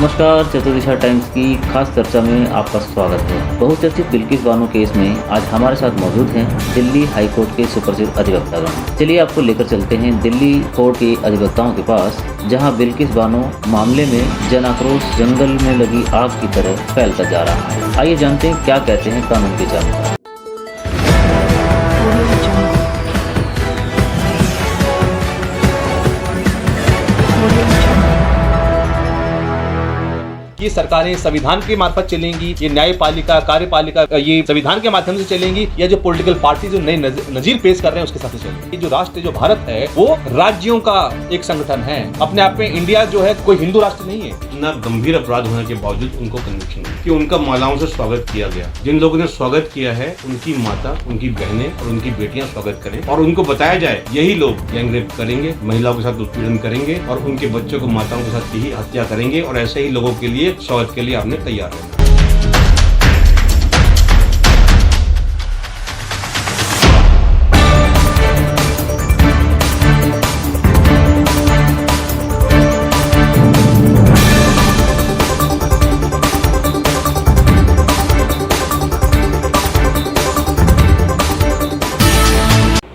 नमस्कार, चतुर्दिशा टाइम्स की खास चर्चा में आपका स्वागत है। बहुचर्चित बिल्किस बानो केस में आज हमारे साथ मौजूद हैं दिल्ली हाई कोर्ट के सुप्रसिद्ध अधिवक्तागण। चलिए आपको लेकर चलते हैं दिल्ली कोर्ट के अधिवक्ताओं के पास, जहां बिल्किस बानो मामले में जन आक्रोश जंगल में लगी आग की तरह फैलता जा रहा है। आइए जानते हैं क्या कहते हैं कानून के जानकार। ये सरकारें संविधान के मार्फत चलेंगी, ये न्यायपालिका कार्यपालिका ये संविधान के माध्यम से चलेंगी, या जो पॉलिटिकल पार्टी जो नए नजीर पेश कर रहे हैं उसके साथ चलेंगी। जो राष्ट्र जो भारत है वो राज्यों का एक संगठन है। अपने आप में इंडिया जो है कोई हिंदू राष्ट्र नहीं है। इतना गंभीर अपराध होने के बावजूद उनको कन्विक्शन है कि उनका मालाओं से स्वागत किया गया। जिन लोगों ने स्वागत किया है उनकी माता, उनकी बहनें और उनकी बेटियां स्वागत करें, और उनको बताया जाए यही लोग गैंग रेप करेंगे, महिलाओं के साथ उत्पीड़न करेंगे और उनके बच्चों को माताओं के साथ यही हत्या करेंगे, और ऐसे ही लोगों के लिए स्वागत के लिए आपने तैयार है।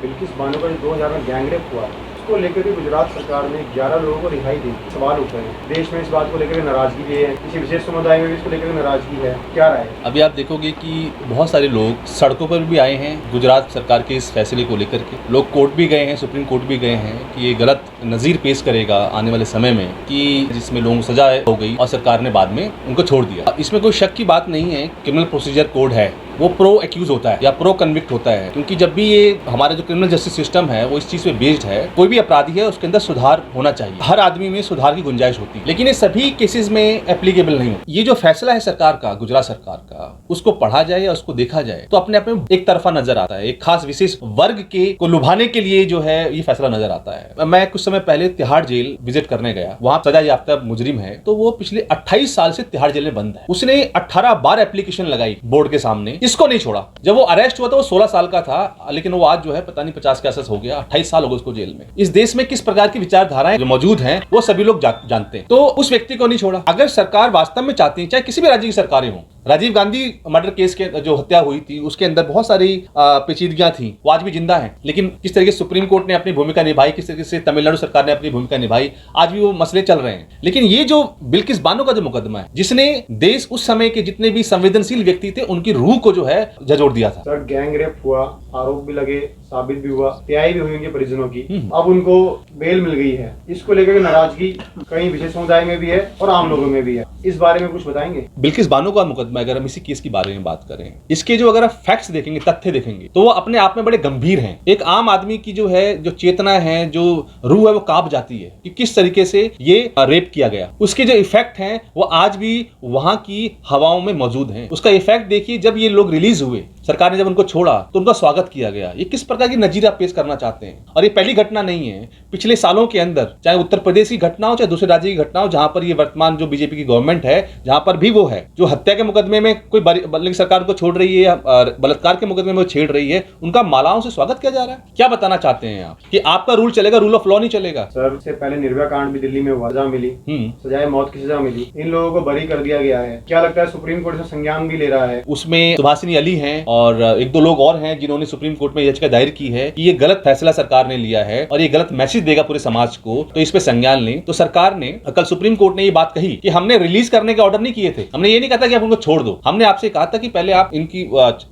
बिल्किस बानो का 2000 में गैंगरेप हुआ, उसको लेकर के गुजरात सरकार ने 11 लोगों को रिहाई दी। सवाल उठ रहे हैं, देश में इस बात को लेकर नाराजगी भी है, किसी विशेष समुदाय में भी इसको लेकर नाराजगी है, क्या राय है? अभी आप देखोगे कि बहुत सारे लोग सड़कों पर भी आए हैं गुजरात सरकार के इस फैसले को लेकर के। लोग कोर्ट भी गए हैं, सुप्रीम कोर्ट भी गए हैं कि ये गलत नज़ीर पेश करेगा आने वाले समय में, कि जिसमें लोगों को सजा हो गई और सरकार ने बाद में उनको छोड़ दिया। इसमें कोई शक की बात नहीं है, क्रिमिनल प्रोसीजर कोड है वो प्रो एक्यूज होता है या प्रो कन्विक्ट होता है, क्योंकि जब भी ये हमारा जो क्रिमिनल जस्टिस सिस्टम है वो इस चीज पे बेस्ड है। कोई भी अपराधी है उसके अंदर सुधार होना चाहिए, हर आदमी में सुधार की गुंजाइश होती है, लेकिन ये सभी केसेस में एप्लीकेबल नहीं होती। ये जो फैसला है सरकार का, गुजरात सरकार का, उसको पढ़ा जाए या उसको देखा जाए तो अपने आप में एक तरफा नजर आता है। एक खास विशेष वर्ग के को लुभाने के लिए जो है ये फैसला नजर आता है। मैं कुछ समय पहले तिहाड़ जेल विजिट करने गया, वहां सजा याफ्ता मुजरिम है, तो वो पिछले 28 साल से तिहाड़ जेल में बंद है। उसने 18 बार एप्लीकेशन लगाई बोर्ड के सामने, इसको नहीं छोड़ा। जब वो अरेस्ट हुआ था वो 16 साल का था, लेकिन वो आज जो है पता नहीं 50 के आसपास हो गया। 28 साल हो गए उसको जेल में। इस देश में किस प्रकार की विचारधाराएं जो मौजूद हैं वो सभी लोग जानते हैं, तो उस व्यक्ति को नहीं छोड़ा। अगर सरकार वास्तव में चाहती है, चाहे किसी भी राज्य की सरकारें हों, राजीव गांधी मर्डर केस के जो हत्या हुई थी उसके अंदर बहुत सारी पेचीदगियां थी, वो आज भी जिंदा हैं। लेकिन किस तरीके से सुप्रीम कोर्ट ने अपनी भूमिका निभाई, किस तरीके से तमिलनाडु सरकार ने अपनी भूमिका निभाई, आज भी वो मसले चल रहे हैं। लेकिन ये जो बिल्किस बानो का जो मुकदमा है, जिसने देश उस समय के जितने भी संवेदनशील व्यक्ति थे उनकी रूह को जो है झंझोड़ दिया था। सर, गैंग रेप हुआ, आरोप भी लगे, साबित भी हुआ, रिहाई भी हुई उनके परिजनों की, अब उनको बेल मिल गई है। इसको लेकर नाराजगी कई विशेष समुदाय में भी है और आम लोगों में भी है, इस बारे में कुछ बताएंगे? बिल्किस बानो का मुकदमा, अगर हम इसी केस की बारे में बात करें, इसके जो अगर आप फैक्ट्स देखेंगे, तथ्य देखेंगे, तो वो अपने आप में बड़े गंभीर हैं। एक आम आदमी की जो है जो चेतना है, जो रूह है, वो कांप जाती है कि किस तरीके से ये रेप किया गया। उसके जो इफेक्ट हैं वो आज भी वहां की हवाओं में मौजूद हैं। उसका इफेक्ट देखिए, जब ये लोग रिलीज हुए, सरकार ने जब उनको छोड़ा तो उनका स्वागत किया गया। ये किस प्रकार की नजीर आप पेश करना चाहते हैं? और ये पहली घटना नहीं है, पिछले सालों के अंदर, चाहे उत्तर प्रदेश की घटना हो चाहे दूसरे राज्य की घटना हो, जहां पर ये वर्तमान जो बीजेपी की गवर्नमेंट है, जहां पर भी वो है, जो हत्या के मुकदमे में कोई बल्कि सरकार को छोड़ रही है, बलात्कार के मुकदमे में वो छेड़ रही है, उनका मालाओं से स्वागत किया जा रहा है। क्या बताना चाहते हैं आप कि आपका रूल चलेगा, रूल ऑफ लॉ नहीं चलेगा? सर, इससे पहले निर्भया कांड भी दिल्ली में हुआ, सजा मिली, सजाए मौत की सजा मिली, इन लोगों को बरी कर दिया गया है। क्या लगता है सुप्रीम कोर्ट से संज्ञान भी ले रहा है? उसमें सुभाषिनी अली हैं और एक दो लोग और हैं जिन्होंने सुप्रीम कोर्ट में याचिका दायर की है कि ये गलत फैसला सरकार ने लिया है और ये गलत मैसेज देगा पूरे समाज को, तो इस पे संज्ञान लें। तो सरकार ने, कल सुप्रीम कोर्ट ने ये बात कही कि हमने रिलीज करने के ऑर्डर नहीं किए थे, हमने ये नहीं कहा था कि आप उनको छोड़ दो, हमने आपसे कहा था कि पहले आप इनकी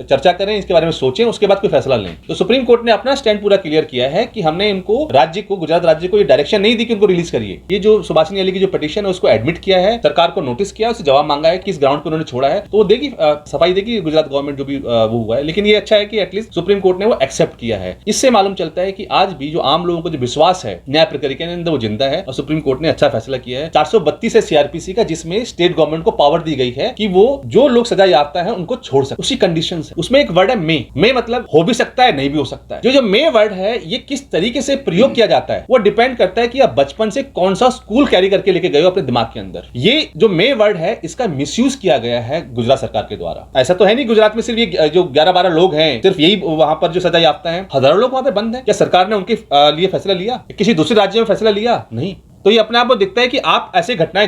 चर्चा करें, इसके बारे में सोचें, उसके बाद कोई फैसला लें। तो सुप्रीम कोर्ट ने अपना स्टैंड पूरा क्लियर किया है कि हमने इनको राज्य को, गुजरात राज्य को ये डायरेक्शन नहीं दी कि उनको रिलीज करिए। ये जो सुभाषिनी अली की जो पिटीशन है उसको एडमिट किया है, सरकार को नोटिस किया, उससे जवाब मांगा है कि इस ग्राउंड पर उन्होंने छोड़ा है, तो वो देगी, सफाई देगी गुजरात गवर्नमेंट जो भी वो हुआ है। लेकिन ये अच्छा है कि एटलीस्ट सुप्रीम कोर्ट ने वो एक्सेप्ट किया है। इससे मालूम चलता है कि आज भी जो आम लोगों को जो विश्वास है न्याय प्रक्रिया के अंदर वो जिंदा है, और सुप्रीम कोर्ट ने अच्छा फैसला किया है 432 है सीआरपीसी का, जिसमें स्टेट गवर्नमेंट को पावर दी गई है कि वो जो लोग सजा याफ्ता है उनको छोड़ सकते, उसी कंडीशन है। उसमें एक वर्ड है मे मतलब हो भी सकता है, नहीं भी हो सकता है। जो मे वर्ड है ये किस तरीके से प्रयोग किया जाता है वो डिपेंड करता है कि आप बचपन से कौन सा स्कूल कैरी करके लेके गए हो अपने दिमाग के अंदर। ये जो मे वर्ड है इसका मिसयूज किया गया है गुजरात सरकार के द्वारा। ऐसा तो है नहीं गुजरात में सिर्फ ये जो 11-12 लोग हैं, सिर्फ यही वहां पर जो सजा याफ्ता है, हजारों लोग वहां पे बंद हैं। क्या सरकार ने उनके लिए फैसला लिया? किसी दूसरे राज्य में फैसला लिया? नहीं। तो ये अपने आप को दिखता है कि आप ऐसे घटनाएं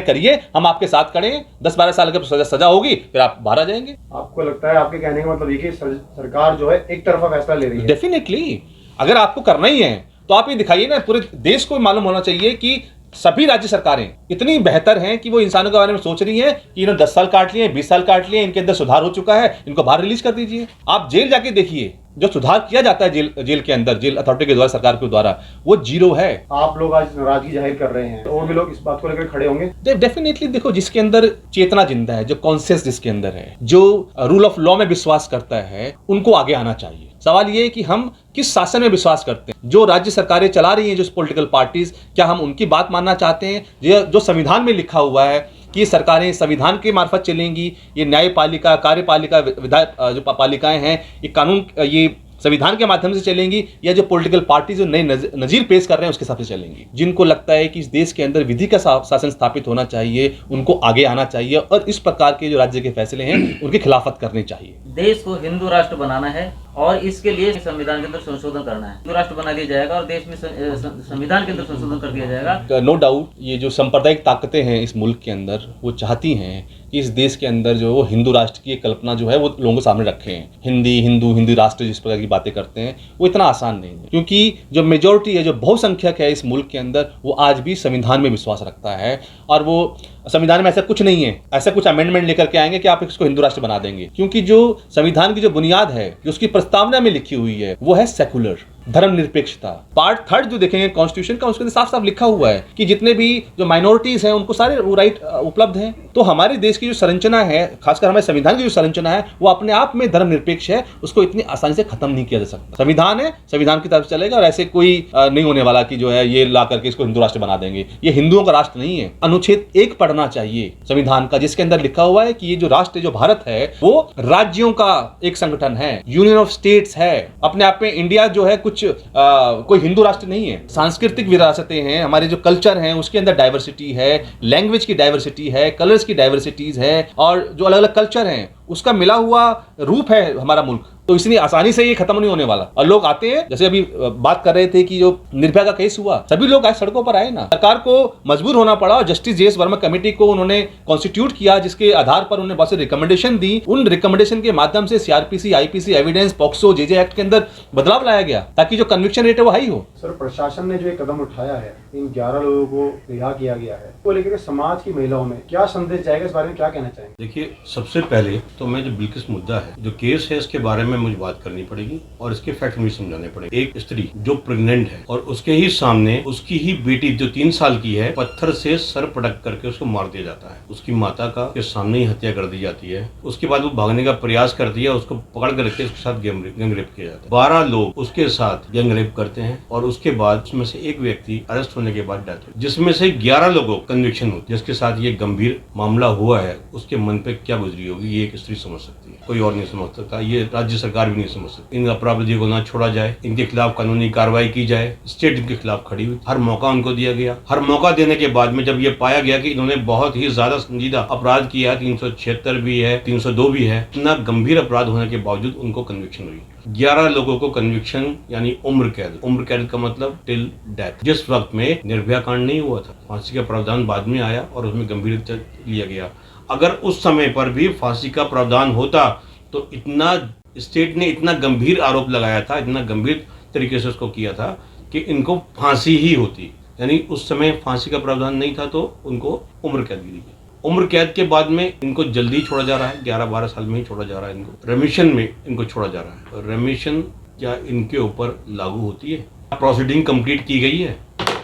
करिए, हम आपके साथ खड़े हैं, 10-12 साल की सजा होगी, फिर आप बाहर आ जाएंगे। आपको लगता है, आपके कहने का मतलब ये कि सरकार जो है एक तरफा फैसला ले रही है? डेफिनेटली, अगर आपको करना ही है तो आप ये दिखाइए ना, पूरे देश को मालूम होना चाहिए कि सभी राज्य सरकारें इतनी बेहतर हैं कि वो इंसानों के बारे में सोच रही हैं कि इन्होंने 10 साल काट लिए, 20 साल काट लिए, इनके अंदर सुधार हो चुका है, इनको बाहर रिलीज कर दीजिए। आप जेल जाके देखिए, जो सुधार किया जाता है जेल के अंदर, जेल अथॉरिटी के द्वारा, सरकार के द्वारा, वो जीरो है। आप लोग आज नाराजगी जाहिर कर रहे हैं, और भी लोग इस बात को लेकर खड़े होंगे? डेफिनेटली, देखो, जिसके अंदर चेतना जिंदा है, जो कॉन्शियस जिसके अंदर है, जो रूल ऑफ लॉ में विश्वास करता है, उनको आगे आना चाहिए। सवाल ये है कि हम किस शासन में विश्वास करते हैं। जो राज्य सरकारें चला रही हैं, जो पॉलिटिकल पार्टीज, क्या हम उनकी बात मानना चाहते हैं? जो संविधान में लिखा हुआ है कि ये सरकारें संविधान के मार्फत चलेंगी, ये न्यायपालिका, कार्यपालिका, जो पालिकाएं हैं, ये कानून, ये संविधान के माध्यम से चलेंगी, या जो पॉलिटिकल पार्टी जो नए नजीर पेश कर रहे हैं उसके हिसाब से चलेंगी? जिनको लगता है कि इस देश के अंदर विधि का शासन स्थापित होना चाहिए, उनको आगे आना चाहिए और इस प्रकार के जो राज्य के फैसले हैं उनकी खिलाफत करनी चाहिए। देश को हिंदू राष्ट्र बनाना है और इसके लिए संविधान के अंदर संशोधन करना है। हिंदू राष्ट्र बना दिया जाएगा और देश में संविधान के अंदर संशोधन कर दिया जाएगा। नो डाउट, ये जो सांप्रदायिक ताकतें हैं इस मुल्क के अंदर, वो चाहती हैं कि इस देश के अंदर जो हिंदू राष्ट्र की एक कल्पना जो है वो लोगों के सामने रखें। हिंदू राष्ट्र जिस प्रकार की बातें करते हैं, वो इतना आसान नहीं है, क्योंकि जो मेजोरिटी है, जो बहुसंख्यक है इस मुल्क के अंदर, वो आज भी संविधान में विश्वास रखता है। और वो संविधान में ऐसा कुछ नहीं है, ऐसा कुछ अमेंडमेंट लेकर के आएंगे कि आप इसको हिंदू राष्ट्र बना देंगे, क्योंकि जो संविधान की जो बुनियाद है, जो उसकी प्रस्तावना में लिखी हुई है, वो है सेकुलर, धर्मनिरपेक्षता। पार्ट 3 जो देखेंगे कॉन्स्टिट्यूशन का, उसके अंदर साफ साफ लिखा हुआ है कि जितने भी जो माइनॉरिटीज हैं उनको सारे वो राइट उपलब्ध हैं। तो हमारे देश की जो संरचना है, खासकर हमारे संविधान की जो संरचना है, वो अपने आप में धर्मनिरपेक्ष है, उसको इतनी आसानी से खत्म नहीं किया जा सकता। संविधान है, संविधान की तरफ चलेगा और ऐसे कोई नहीं होने वाला कि जो है ये ला करके इसको हिंदू राष्ट्र बना देंगे। ये हिंदुओं का राष्ट्र नहीं है। अनुच्छेद 1 पढ़ना चाहिए संविधान का, जिसके अंदर लिखा हुआ है कि ये जो राष्ट्र, जो भारत है, वो राज्यों का एक संगठन है, यूनियन ऑफ स्टेट्स है। अपने आप में इंडिया जो है कुछ कोई हिंदू राष्ट्र नहीं है। सांस्कृतिक विरासतें हैं, हमारे जो कल्चर हैं उसके अंदर डाइवर्सिटी है, लैंग्वेज की डाइवर्सिटी है, कलर्स की डाइवर्सिटीज है, और जो अलग अलग कल्चर हैं उसका मिला हुआ रूप है हमारा मुल्क। तो इसलिए आसानी से ये खत्म नहीं होने वाला। और लोग आते हैं, जैसे अभी बात कर रहे थे कि जो निर्भया का केस हुआ, सभी लोग आज सड़कों पर आए ना। सरकार को मजबूर होना पड़ा और जस्टिस जे.एस. वर्मा कमेटी को उन्होंने कॉन्स्टिट्यूट किया, जिसके आधार पर उन्होंने बहुत से रिकमेंडेशन दी। उन रिकमेंडेशन के माध्यम से CrPC, IPC, evidence, POCSO, JJ act के अंदर बदलाव लाया गया ताकि जो कन्विक्शन रेट है वो हाई हो। सर, प्रशासन ने जो एक कदम उठाया है, इन 11 लोगों को रिहा किया गया है, वो लेकर समाज की महिलाओं में क्या संदेश जाएगा, इस बारे में क्या कहना चाहेंगे? देखिए, सबसे पहले तो मैं जो बिल्किस मुद्दा है, जो केस है, इसके बारे में मुझे बात करनी पड़ेगी और इसके फैक्ट मुझे समझाने पड़ेंगे। एक स्त्री जो प्रेग्नेंट है और उसके ही सामने उसकी ही बेटी जो 3 साल की है, पत्थर से सर पटक करके उसको मार दिया जाता है। उसकी माता का के सामने ही हत्या कर दी जाती है। उसके बाद वो भागने का प्रयास करती है, उसको पकड़ कर रखते, उसके साथ गैंगरेप किया जाता है। 12 लोग उसके साथ गैंगरेप करते हैं और उसके बाद उसमें से एक व्यक्ति अरेस्ट होने के बाद डेथ हुई, जिसमें से 11 लोगों को कन्विक्शन हुई। जिसके साथ ये गंभीर मामला हुआ है, उसके मन पे क्या गुजरी होगी, ये एक स्त्री समझ सकती है, कोई और नहीं समझ सकता। ये राज्य सरकार भी नहीं समझ सकती। इन अपराधियों को ना छोड़ा जाए, इनके खिलाफ कानूनी कार्रवाई की जाए। स्टेट इनके खिलाफ खड़ी हुई, हर मौका उनको दिया गया। हर मौका देने के बाद में जब ये पाया गया कि इन्होंने बहुत ही ज्यादा संजीदा अपराध किया, 376 भी है, 302 भी है, इतना गंभीर अपराध होने के बावजूद उनको कन्विक्शन हुई। 11 लोगों को कन्विक्शन यानी उम्र कैद। उम्र कैद का मतलब टिल डेथ। जिस वक्त में निर्भया कांड नहीं हुआ था, फांसी का प्रावधान बाद में आया और उसमें गंभीरता लिया गया। अगर उस समय पर भी फांसी का प्रावधान होता तो इतना स्टेट ने इतना गंभीर आरोप लगाया था, इतना गंभीर तरीके से उसको किया था कि इनको फांसी ही होती। यानी उस समय फांसी का प्रावधान नहीं था तो उनको उम्र कैद दी गई। उम्र कैद के बाद में इनको जल्दी छोड़ा जा रहा है, 11-12 साल में ही छोड़ा जा रहा है। इनको रेमिशन में इनको छोड़ा जा रहा है। रेमिशन क्या इनके ऊपर लागू होती है? प्रोसीडिंग कंप्लीट की गई है,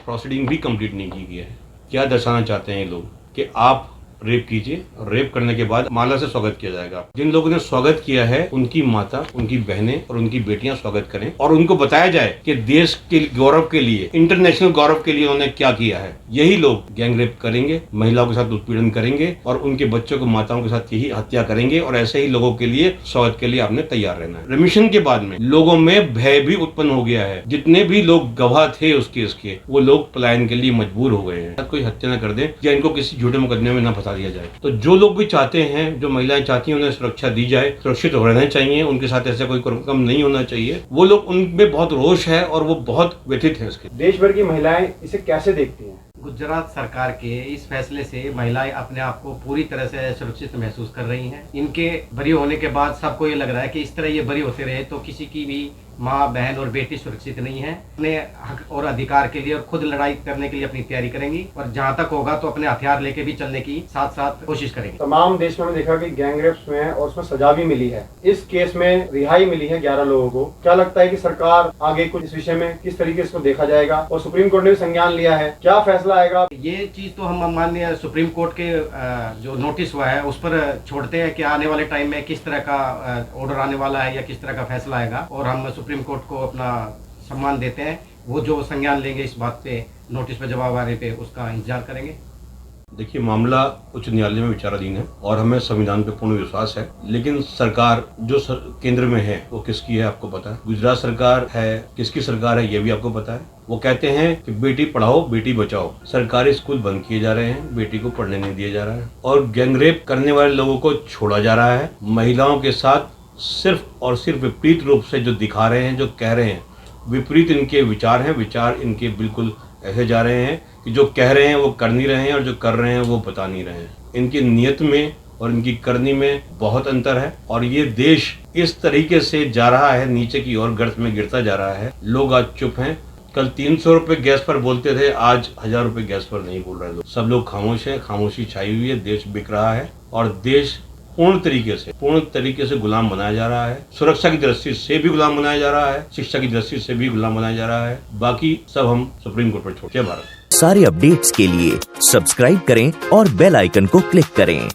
प्रोसीडिंग भी कंप्लीट नहीं की गई है। क्या दर्शाना चाहते हैं ये लोग कि आप रेप कीजिए और रेप करने के बाद माला से स्वागत किया जाएगा। जिन लोगों ने स्वागत किया है उनकी माता, उनकी बहनें और उनकी बेटियां स्वागत करें और उनको बताया जाए कि देश के गौरव के लिए, इंटरनेशनल गौरव के लिए उन्होंने क्या किया है। यही लोग गैंग रेप करेंगे, महिलाओं के साथ उत्पीड़न करेंगे और उनके बच्चों को, माताओं के साथ यही हत्या करेंगे और ऐसे ही लोगों के लिए स्वागत के लिए आपने तैयार रहना है। रेमिशन के बाद में लोगों में भय भी उत्पन्न हो गया है। जितने भी लोग गवाह थे उस केस के, वो लोग पलायन के लिए मजबूर हो गए हैं। कोई हत्या न कर दे या इनको किसी झूठे मुकदमे में न फंसा बता दिया जाए। तो जो लोग भी चाहते हैं, जो महिलाएं चाहती हैं उन्हें सुरक्षा दी जाए, सुरक्षित रहना चाहिए, उनके साथ ऐसा कोई कम नहीं होना चाहिए। वो लोग, उनमें बहुत रोष है और वो बहुत व्यथित है इसके। देश भर की महिलाएं इसे कैसे देखती हैं? गुजरात सरकार के इस फैसले से महिलाएं अपने आप को पूरी तरह से सुरक्षित महसूस कर रही हैं। इनके बरी होने के बाद सबको ये लग रहा है कि इस तरह ये बरी होते रहे तो किसी की भी माँ, बहन और बेटी सुरक्षित नहीं है। अपने हक और अधिकार के लिए और खुद लड़ाई करने के लिए अपनी तैयारी करेंगी और जहाँ तक होगा तो अपने हथियार लेके भी चलने की साथ साथ कोशिश करेंगे। तमाम देश में देखा कि गैंगरेप्स में और उसमें सजा भी मिली है। इस केस में रिहाई मिली है 11 लोगों को। क्या लगता है कि सरकार आगे कुछ इस विषय में किस तरीके से इसको देखा जाएगा? और सुप्रीम कोर्ट ने भी संज्ञान लिया है, क्या फैसला आएगा? ये चीज तो हम माननीय सुप्रीम कोर्ट के जो नोटिस हुआ है उस पर छोड़ते हैं कि आने वाले टाइम में किस तरह का ऑर्डर आने वाला है या किस तरह का फैसला आएगा, और हम सुप्रीम कोर्ट को अपना सम्मान देते हैं। वो जो संज्ञान लेंगे इस बात पे, नोटिस पे जवाब आने पे, उसका इंतजार करेंगे। देखिए, मामला उच्च न्यायालय में विचाराधीन है और हमें संविधान पे पूर्ण विश्वास है, लेकिन सरकार जो केंद्र में है वो किसकी है आपको पता है। गुजरात सरकार है, किसकी सरकार है ये भी आपको पता है। वो कहते हैं कि बेटी पढ़ाओ बेटी बचाओ। सरकारी स्कूल बंद किए जा रहे हैं, बेटी को पढ़ने नहीं दिया जा रहा है और गैंगरेप करने वाले लोगों को छोड़ा जा रहा है। महिलाओं के साथ सिर्फ और सिर्फ विपरीत रूप से जो दिखा रहे हैं, जो कह रहे हैं, विपरीत इनके विचार हैं। विचार इनके बिल्कुल ऐसे जा रहे हैं कि जो कह रहे हैं वो कर नहीं रहे हैं और जो कर रहे हैं वो बता नहीं रहे हैं। इनकी नीयत में और इनकी करनी में बहुत अंतर है और ये देश इस तरीके से जा रहा है, नीचे की ओर गर्त में गिरता जा रहा है। लोग आज चुप हैं। कल 300 रुपए गैस पर बोलते थे, आज 1000 रुपए गैस पर नहीं बोल रहे लोग। सब लोग खामोश है, खामोशी छाई हुई है। देश बिक रहा है और देश पूर्ण तरीके से गुलाम बनाया जा रहा है। सुरक्षा की दृष्टि से भी गुलाम बनाया जा रहा है, शिक्षा की दृष्टि से भी गुलाम बनाया जा रहा है। बाकी सब हम सुप्रीम कोर्ट पर छोड़ते हैं। भारत सारे अपडेट्स के लिए सब्सक्राइब करें और बेल आइकन को क्लिक करें।